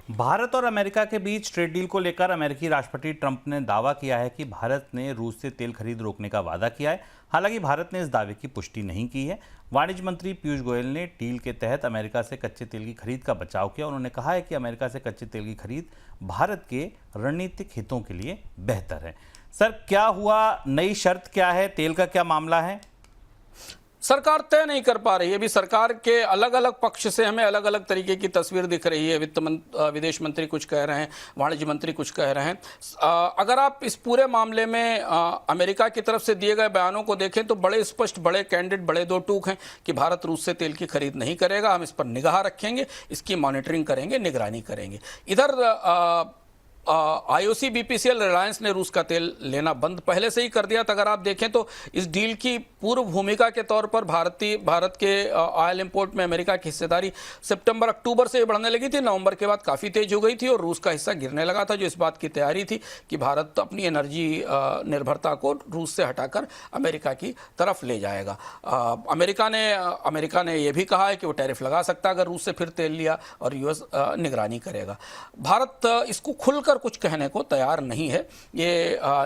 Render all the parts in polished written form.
भारत और अमेरिका के बीच trade deal को लेकर अमेरिकी राष्ट्रपति ट्रंप ने दावा किया है कि भारत ने रूस से तेल खरीद रोकने का वादा किया है। हालांकि भारत ने इस दावे की पुष्टि नहीं की है। वाणिज्य मंत्री पीयूष गोयल ने डील के तहत अमेरिका से कच्चे तेल की खरीद का बचाव किया। उन्होंने कहा है कि अमेरिका से कच्चे तेल की खरीद भारत के रणनीतिक हितों के लिए बेहतर है। सर, क्या हुआ? नई शर्त क्या है? तेल का क्या मामला है? सरकार तय नहीं कर पा रही है। अभी सरकार के अलग अलग पक्ष से हमें अलग अलग तरीके की तस्वीर दिख रही है। विदेश मंत्री कुछ कह रहे हैं, वाणिज्य मंत्री कुछ कह रहे हैं। अगर आप इस पूरे मामले में अमेरिका की तरफ से दिए गए बयानों को देखें तो बड़े स्पष्ट, बड़े कैंडिड, बड़े दो टूक हैं कि भारत रूस से तेल की खरीद नहीं करेगा। हम इस पर निगाह रखेंगे, इसकी मॉनिटरिंग करेंगे, निगरानी करेंगे। इधर IOC BPCL रिलायंस ने रूस का तेल लेना बंद पहले से ही कर दिया था। अगर आप देखें तो इस डील की पूर्व भूमिका के तौर पर भारत के ऑयल इंपोर्ट में अमेरिका की हिस्सेदारी सितंबर अक्टूबर से बढ़ने लगी थी। नवंबर के बाद काफ़ी तेज हो गई थी और रूस का हिस्सा गिरने लगा था, जो इस बात की तैयारी थी कि भारत अपनी एनर्जी निर्भरता को रूस से हटाकर अमेरिका की तरफ ले जाएगा। अमेरिका ने यह भी कहा है कि वो टैरिफ लगा सकता है अगर रूस से फिर तेल लिया, और US निगरानी करेगा। भारत इसको खुलकर कुछ कहने को तैयार नहीं है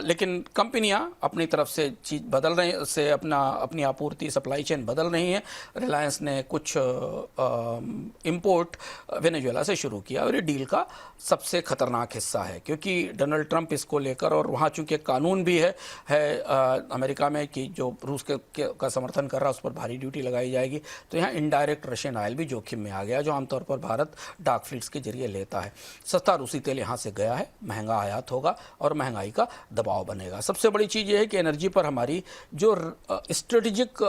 लेकिन कंपनियां अपनी तरफ से चीज बदल रही से अपनी आपूर्ति सप्लाई चेन बदल रही है। रिलायंस ने कुछ इंपोर्ट वेनेजुएला से शुरू किया और ये डील का सबसे खतरनाक हिस्सा है, क्योंकि डोनाल्ड ट्रंप इसको लेकर, और वहाँ चूंकि कानून भी है अमेरिका में कि जो रूस का समर्थन कर रहा है उस पर भारी ड्यूटी लगाई जाएगी, तो यहाँ इनडायरेक्ट रशियन ऑयल भी जोखिम में आ गया, जो आमतौर पर भारत डार्क फ्लीट्स के जरिए लेता है। सस्ता रूसी तेल यहाँ से गया है, महंगा आयात होगा और महंगाई का दबाव बनेगा। सबसे बड़ी चीज़ यह है कि एनर्जी पर हमारी जो स्ट्रेटेजिक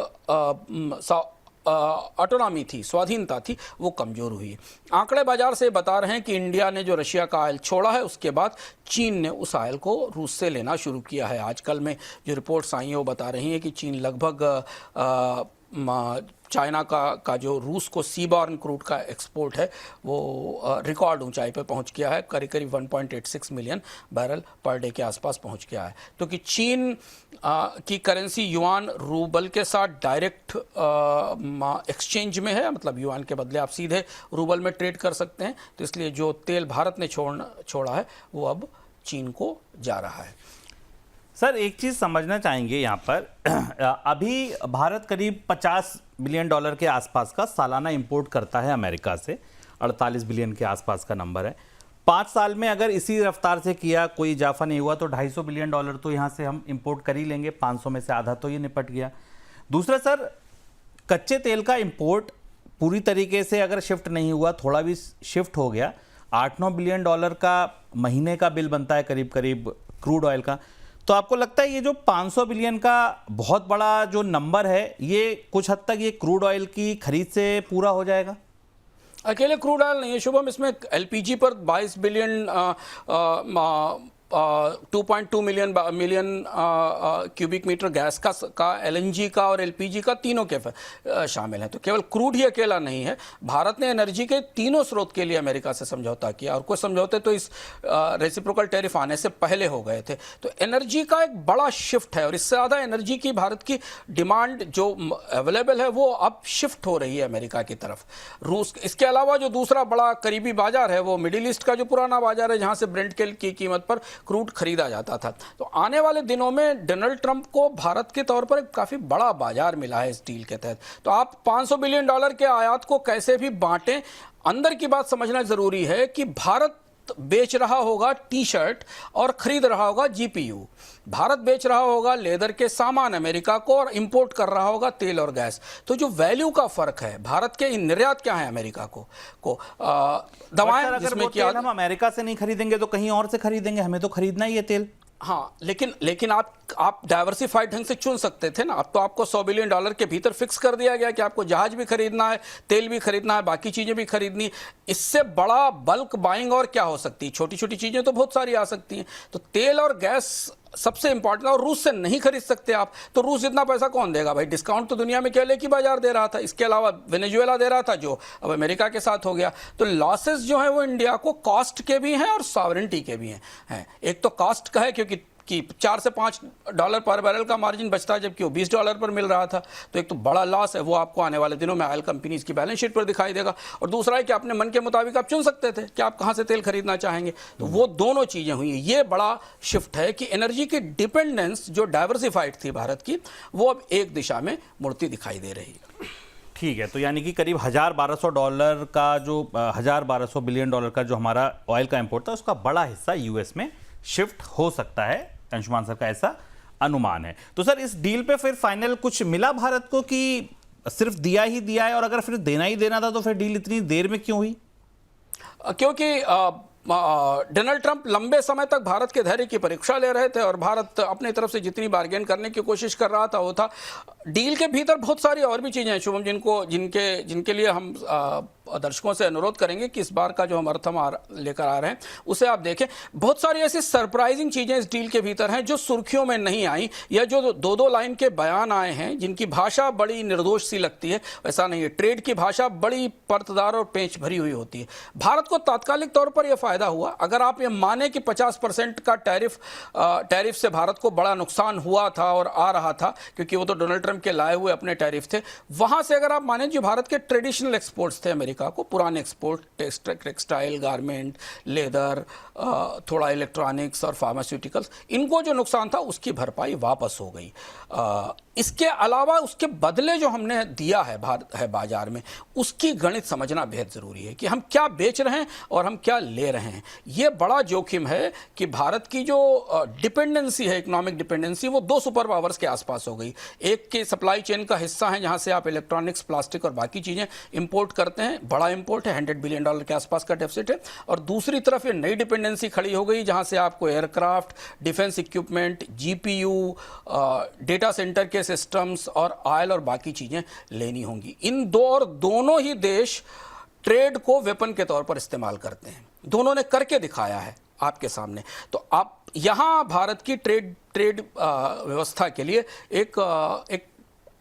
ऑटोनॉमी थी, स्वाधीनता थी, वो कमज़ोर हुई। आंकड़े बाजार से बता रहे हैं कि इंडिया ने जो रशिया का ऑयल छोड़ा है, उसके बाद चीन ने उस ऑयल को रूस से लेना शुरू किया है। आजकल में जो रिपोर्ट्स आई हैं वो बता रही हैं कि चीन लगभग चाइना का जो रूस को सीबॉर्न क्रूड का एक्सपोर्ट है वो रिकॉर्ड ऊंचाई पे पहुंच गया है। करीब 1.86 मिलियन बैरल पर डे के आसपास पहुंच गया है। तो कि चीन की करेंसी युआन रूबल के साथ डायरेक्ट एक्सचेंज में है, मतलब युआन के बदले आप सीधे रूबल में ट्रेड कर सकते हैं। तो इसलिए जो तेल भारत ने छोड़ा है वो अब चीन को जा रहा है। सर, एक चीज़ समझना चाहेंगे यहाँ पर, अभी भारत करीब $50 बिलियन के आसपास का सालाना इंपोर्ट करता है अमेरिका से। 48 बिलियन के आसपास का नंबर है। 5 साल में अगर इसी रफ्तार से किया, कोई इजाफा नहीं हुआ, तो $250 बिलियन तो यहाँ से हम इंपोर्ट कर ही लेंगे। 500 में से आधा तो ये निपट गया। दूसरा सर, कच्चे तेल का इंपोर्ट पूरी तरीके से अगर शिफ्ट नहीं हुआ, थोड़ा भी शिफ्ट हो गया, $8-9 बिलियन का महीने का बिल बनता है करीब करीब क्रूड ऑयल का। तो आपको लगता है ये जो 500 बिलियन का बहुत बड़ा जो नंबर है, ये कुछ हद तक ये क्रूड ऑयल की खरीद से पूरा हो जाएगा? अकेले क्रूड ऑयल नहीं है शुभम, इसमें LPG पर 22 billion 2.2 million cubic metre gas का LNG का और LPG का तीनों के शामिल हैं। तो केवल क्रूड ही अकेला नहीं है। भारत ने एनर्जी के तीनों स्रोत के लिए अमेरिका से समझौता किया, और कुछ समझौते तो इस रेसिप्रोकल टैरिफ आने से पहले हो गए थे। तो एनर्जी का एक बड़ा शिफ्ट है, और इससे ज़्यादा एनर्जी की भारत की डिमांड जो अवेलेबल है वो अब शिफ्ट हो रही है अमेरिका की तरफ। रूस, इसके अलावा जो दूसरा बड़ा करीबी बाजार है वो मिडिल ईस्ट का जो पुराना बाजार है, जहाँ से ब्रेंट की कीमत पर क्रूड खरीदा जाता था। तो आने वाले दिनों में डोनाल्ड ट्रंप को भारत के तौर पर एक काफी बड़ा बाजार मिला है इस डील के तहत। तो आप $500 बिलियन के आयात को कैसे भी बांटें, अंदर की बात समझना जरूरी है कि भारत बेच रहा होगा टी-शर्ट और खरीद रहा होगा GPU। भारत बेच रहा होगा लेदर के सामान अमेरिका को और इंपोर्ट कर रहा होगा तेल और गैस। तो जो वैल्यू का फर्क है, भारत के निर्यात क्या है अमेरिका को दवाएं, जिसमें कि हम अमेरिका से नहीं खरीदेंगे तो कहीं और से खरीदेंगे, हमें तो खरीदना ही है तेल। हाँ, लेकिन आप डाइवर्सिफाइड ढंग से चुन सकते थे ना। अब तो आपको $100 बिलियन के भीतर फिक्स कर दिया गया कि आपको जहाज भी खरीदना है, तेल भी खरीदना है, बाकी चीजें भी खरीदनी। इससे बड़ा बल्क बाइंग और क्या हो सकती है? छोटी छोटी चीजें तो बहुत सारी आ सकती हैं। तो तेल और गैस सबसे इंपॉर्टेंट, और रूस से नहीं खरीद सकते आप, तो रूस इतना पैसा कौन देगा भाई? डिस्काउंट तो दुनिया में केवल एक ही बाजार दे रहा था, इसके अलावा वेनेजुएला दे रहा था, जो अब अमेरिका के साथ हो गया। तो लॉसेस जो है वो इंडिया को कॉस्ट के भी हैं और सॉवरेंटी के भी हैं। एक तो कॉस्ट का है, क्योंकि कि $4 से $5 पर बैरल का मार्जिन बचता है, जबकि वो $20 पर मिल रहा था। तो एक तो बड़ा लॉस है, वो आपको आने वाले दिनों में ऑयल कंपनीज की बैलेंस शीट पर दिखाई देगा। और दूसरा है कि अपने मन के मुताबिक आप चुन सकते थे कि आप कहाँ से तेल खरीदना चाहेंगे। तो वो दोनों चीज़ें हुई। ये बड़ा शिफ्ट है कि एनर्जी की डिपेंडेंस जो डाइवर्सिफाइड थी भारत की, वो अब एक दिशा में मुड़ती दिखाई दे रही है। ठीक है, तो यानी कि करीब $1,1200 का जो $1,1200 बिलियन का जो हमारा ऑयल का इंपोर्ट था, उसका बड़ा हिस्सा यूएस में शिफ्ट हो सकता है। अंशुमान सर का ऐसा अनुमान है। तो सर इस डील पे फिर फाइनल कुछ मिला भारत को कि सिर्फ दिया ही दिया है, और अगर फिर देना ही देना था तो फिर डील इतनी देर में क्यों हुई? क्योंकि डोनाल्ड ट्रंप लंबे समय तक भारत के धैर्य की परीक्षा ले रहे थे और भारत अपनी तरफ से जितनी बार्गेन करने की कोशिश कर रहा था वो था। डील के भीतर बहुत सारी और भी चीज़ें हैं शुभम, जिनके लिए हम दर्शकों से अनुरोध करेंगे कि इस बार का जो हम अर्थम लेकर आ रहे हैं उसे आप देखें। बहुत सारी ऐसी सरप्राइजिंग चीज़ें इस डील के भीतर हैं जो सुर्खियों में नहीं आई, या जो दो लाइन के बयान आए हैं जिनकी भाषा बड़ी निर्दोष सी लगती है। ऐसा नहीं है, ट्रेड की भाषा बड़ी परतदार और पेंच भरी हुई होती है। भारत को तात्कालिक तौर पर यह फायदा हुआ, अगर आप ये माने कि 50% का टैरिफ से भारत को बड़ा नुकसान हुआ था और आ रहा था, क्योंकि वो तो डोनाल्ड ट्रंप के लाए हुए अपने टैरिफ थे। वहां से अगर आप माने जो भारत के ट्रेडिशनल एक्सपोर्ट्स थे अमेरिका को, पुराने एक्सपोर्ट, टेक्सटाइल, गारमेंट, लेदर, थोड़ा इलेक्ट्रॉनिक्स और फार्मास्यूटिकल्स, इनको जो नुकसान था उसकी भरपाई वापस हो गई। इसके अलावा उसके बदले जो हमने दिया है बाजार में, उसकी गणित समझना बेहद जरूरी है कि हम क्या बेच रहे हैं और हम क्या ले रहे हैं। यह बड़ा जोखिम है कि भारत की जो डिपेंडेंसी है, इकोनॉमिक डिपेंडेंसी, वो 2 सुपर पावर्स के आसपास हो गई। एक के सप्लाई चेन का हिस्सा है जहां से आप इलेक्ट्रॉनिक्स, प्लास्टिक और बाकी चीजें इंपोर्ट करते हैं, बड़ा इंपोर्ट है, $100 बिलियन के आसपास का डेफिसिट है। और दूसरी तरफ ये नई डिपेंडेंसी खड़ी हो गई जहां से आपको aircraft, defence equipment, GPU, data centre के सिस्टम्स और ऑयल और बाकी चीजें लेनी होंगी। इन दोनों ही देश ट्रेड को वेपन के तौर पर इस्तेमाल करते हैं। दोनों ने करके दिखाया है आपके सामने। तो आप यहां भारत की ट्रेड व्यवस्था के लिए एक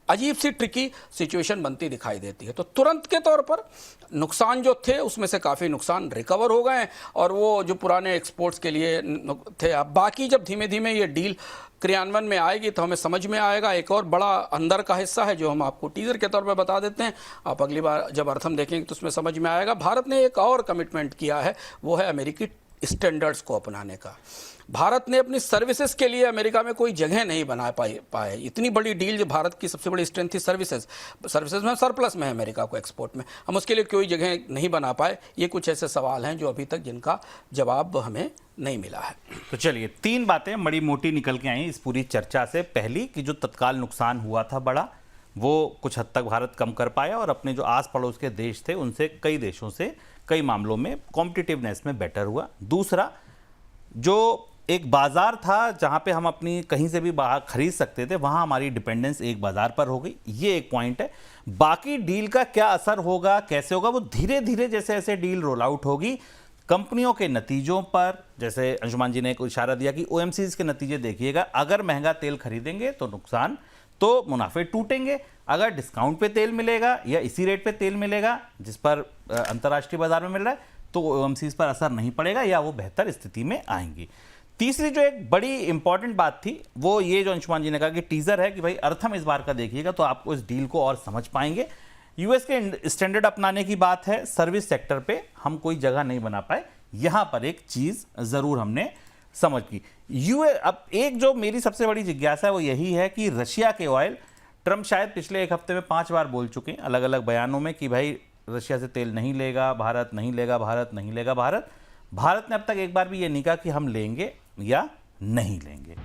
अजीब सी ट्रिकी सिचुएशन बनती दिखाई देती है। तो तुरंत के तौर पर नुकसान जो थे उसमें से काफ़ी नुकसान रिकवर हो गए हैं, और वो जो पुराने एक्सपोर्ट्स के लिए थे, अब बाकी जब धीमे धीमे ये डील क्रियान्वयन में आएगी तो हमें समझ में आएगा। एक और बड़ा अंदर का हिस्सा है जो हम आपको टीजर के तौर पर बता देते हैं, आप अगली बार जब अर्थम देखेंगे तो उसमें समझ में आएगा। भारत ने एक और कमिटमेंट किया है, वो है अमेरिकी स्टैंडर्ड्स को अपनाने का। भारत ने अपनी सर्विसेज के लिए अमेरिका में कोई जगह नहीं बना पाए। इतनी बड़ी डील, जो भारत की सबसे बड़ी स्ट्रेंथ थी सर्विसेज में सरप्लस में है अमेरिका को एक्सपोर्ट में, हम उसके लिए कोई जगह नहीं बना पाए। ये कुछ ऐसे सवाल हैं जो अभी तक जिनका जवाब हमें नहीं मिला है। तो चलिए 3 बातें बड़ी मोटी निकल के आई इस पूरी चर्चा से। पहली कि जो तत्काल नुकसान हुआ था बड़ा, वो कुछ हद तक भारत कम कर पाया और अपने जो आस पड़ोस के देश थे उनसे, कई देशों से कई मामलों में कॉम्पिटिटिवनेस में बेटर हुआ। दूसरा, जो एक बाजार था जहां पे हम अपनी कहीं से भी बाहर खरीद सकते थे, वहां हमारी डिपेंडेंस एक बाजार पर हो गई। ये एक पॉइंट है। बाकी डील का क्या असर होगा, कैसे होगा, वो धीरे धीरे जैसे जैसे डील रोल आउट होगी कंपनियों के नतीजों पर, जैसे अंशुमान जी ने एक इशारा दिया कि ओएमसीज के नतीजे देखिएगा, अगर महंगा तेल खरीदेंगे तो नुकसान, तो मुनाफे टूटेंगे। अगर डिस्काउंट पे तेल मिलेगा या इसी रेट पे तेल मिलेगा जिस पर अंतर्राष्ट्रीय बाजार में मिल रहा है, तो ओएमसीज पर असर नहीं पड़ेगा या वो बेहतर स्थिति में आएंगी। तीसरी जो एक बड़ी इंपॉर्टेंट बात थी वो ये जो अंशुमान जी ने कहा कि टीजर है कि भाई अर्थम इस बार का देखिएगा तो आपको इस डील को और समझ पाएंगे। यूएस के स्टैंडर्ड अपनाने की बात है, सर्विस सेक्टर पे हम कोई जगह नहीं बना पाए, यहां पर एक चीज जरूर हमने समझ की। अब एक जो मेरी सबसे बड़ी जिज्ञासा है वो यही है कि रशिया के ऑयल, ट्रंप शायद पिछले 1 हफ्ते में 5 बार बोल चुके हैं अलग अलग बयानों में कि भाई रशिया से तेल नहीं लेगा भारत, नहीं लेगा भारत, नहीं लेगा भारत। भारत ने अब तक एक बार भी ये नहीं कहा कि हम लेंगे या नहीं लेंगे।